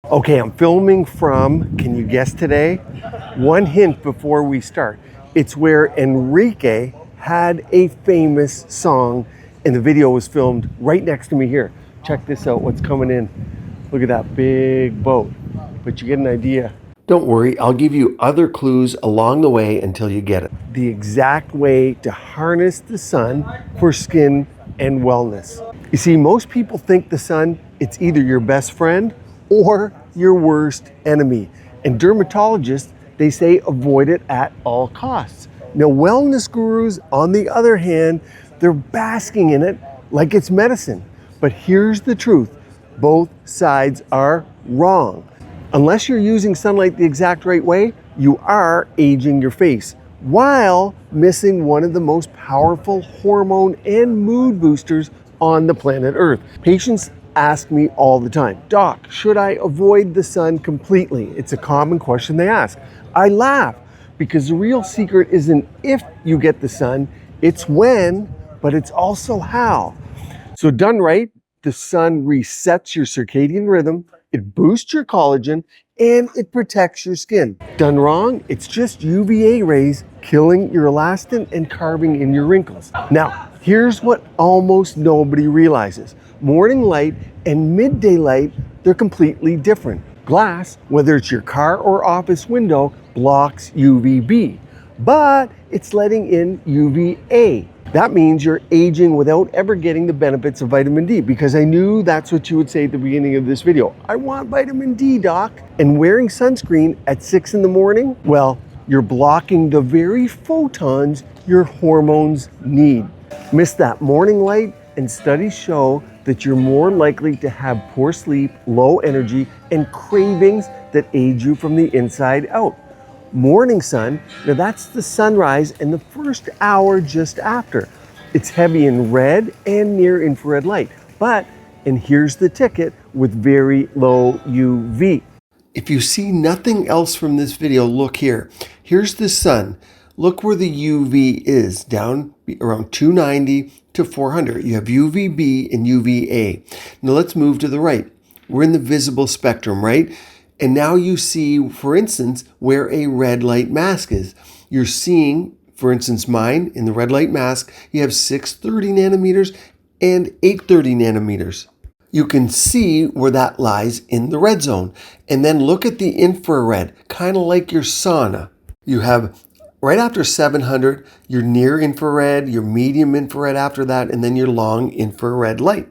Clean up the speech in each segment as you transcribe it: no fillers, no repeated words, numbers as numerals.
Okay, I'm filming from, can you guess today? One hint before we start. It's where Enrique had a famous song, and the video was filmed right next to me here. Check this out, what's coming in. Look at that big boat, but you get an idea. Don't worry, I'll give you other clues along the way until you get it. The exact way to harness the sun for skin and wellness. You see, most people think the sun, it's either your best friend or your worst enemy. And dermatologists, they say avoid it at all costs. Now, wellness gurus, on the other hand, they're basking in it like it's medicine. But here's the truth, both sides are wrong. Unless you're using sunlight the exact right way, you are aging your face while missing one of the most powerful hormone and mood boosters on the planet Earth. Patients ask me all the time, Doc, should I avoid the sun completely? It's a common question they ask. I laugh because the real secret isn't if you get the sun, it's when, but it's also how. So done right, the sun resets your circadian rhythm, it boosts your collagen, and it protects your skin. Done wrong, it's just UVA rays killing your elastin and carving in your wrinkles. Now, here's what almost nobody realizes. Morning light and midday light, they're completely different. Glass, whether it's your car or office window, blocks UVB, but it's letting in UVA. That means you're aging without ever getting the benefits of vitamin D, because I knew that's what you would say at the beginning of this video. I want vitamin D, Doc. And wearing sunscreen at 6 in the morning, well, you're blocking the very photons your hormones need. Miss that morning light, and studies show that you're more likely to have poor sleep, low energy, and cravings that age you from the inside out. Morning sun, now that's the sunrise and the first hour just after. It's heavy in red and near infrared light, but, and here's the ticket, with very low UV. If you see nothing else from this video, look here. Here's the sun. Look where the UV is, down around 290 to 400. You have UVB and UVA. Now let's move to the right. We're in the visible spectrum, right? And now you see, for instance, where a red light mask is. You're seeing, for instance, mine in the red light mask, you have 630 nanometers and 830 nanometers. You can see where that lies in the red zone. And then look at the infrared, kind of like your sauna. You have right after 700, your near infrared, your medium infrared after that, and then your long infrared light.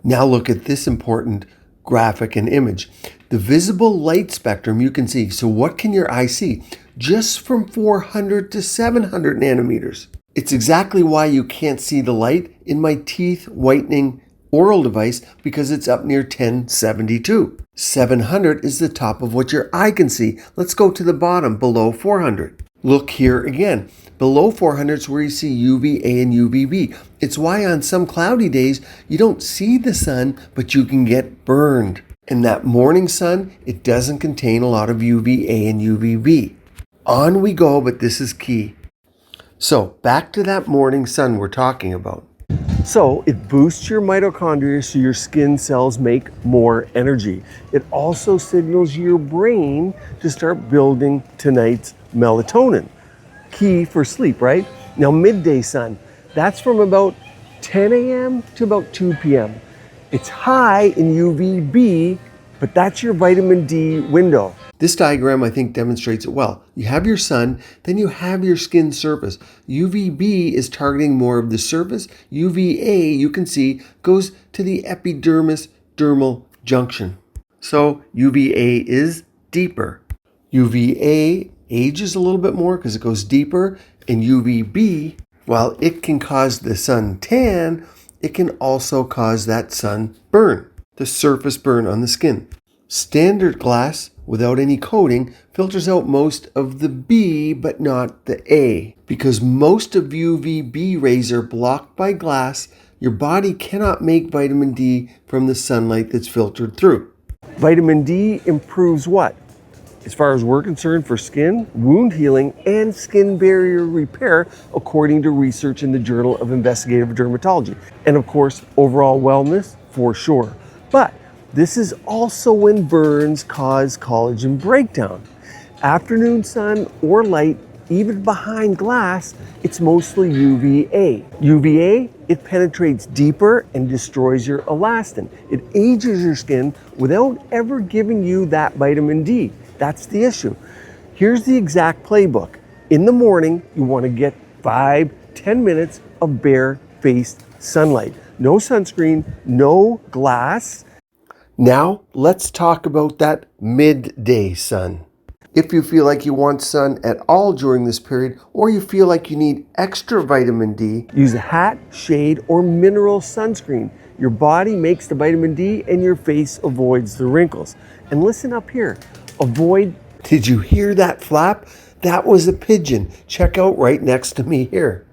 Now look at this important graphic and image. The visible light spectrum you can see. So what can your eye see? Just from 400 to 700 nanometers. It's exactly why you can't see the light in my teeth whitening oral device, because it's up near 1072. 700 is the top of what your eye can see. Let's go to the bottom, below 400. Look here again. Below 400 is where you see UVA and UVB. It's why on some cloudy days you don't see the sun, but you can get burned. And that morning sun, it doesn't contain a lot of UVA and UVB. On we go, but this is key. So back to that morning sun we're talking about. So it boosts your mitochondria so your skin cells make more energy. It also signals your brain to start building tonight's melatonin. Key for sleep, right? Now midday sun, that's from about 10 a.m. to about 2 p.m. It's high in UVB, but that's your vitamin D window. This diagram, I think, demonstrates it well. You have your sun, then you have your skin surface. UVB is targeting more of the surface. UVA, you can see, goes to the epidermis dermal junction. So UVA is deeper. UVA ages a little bit more because it goes deeper, and UVB, while it can cause the sun tan, it can also cause that sun burn, the surface burn on the skin. Standard glass, without any coating, filters out most of the B, but not the A. Because most of UVB rays are blocked by glass, your body cannot make vitamin D from the sunlight that's filtered through. Vitamin D improves what? As far as we're concerned, for skin, wound healing, and skin barrier repair, according to research in the Journal of Investigative Dermatology. And of course, overall wellness, for sure. But This is also when burns cause collagen breakdown. Afternoon sun or light, even behind glass, it's mostly UVA. UVA, it penetrates deeper and destroys your elastin. It ages your skin without ever giving you that vitamin D. That's the issue. Here's the exact playbook. In the morning, you want to get 5-10 minutes of bare-faced sunlight. No sunscreen, no glass. Now, let's talk about that midday sun. If you feel like you want sun at all during this period, or you feel like you need extra vitamin D, use a hat, shade, or mineral sunscreen. Your body makes the vitamin D and your face avoids the wrinkles. And listen up here, Did you hear that flap? That was a pigeon. Check out right next to me here.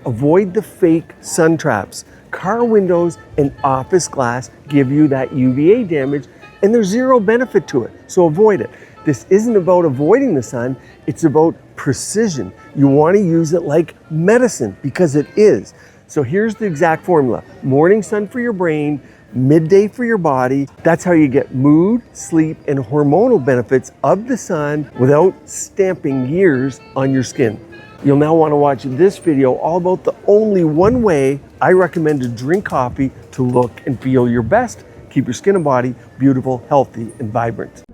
Avoid the fake sun traps. Car windows and office glass give you that UVA damage, and there's zero benefit to it, so avoid it. This isn't about avoiding the sun, it's about precision. You want to use it like medicine, because it is. So here's the exact formula. Morning sun for your brain, midday for your body. That's how you get mood, sleep, and hormonal benefits of the sun without stamping years on your skin. You'll now want to watch this video all about the only one way I recommend to drink coffee to look and feel your best. Keep your skin and body beautiful, healthy, and vibrant.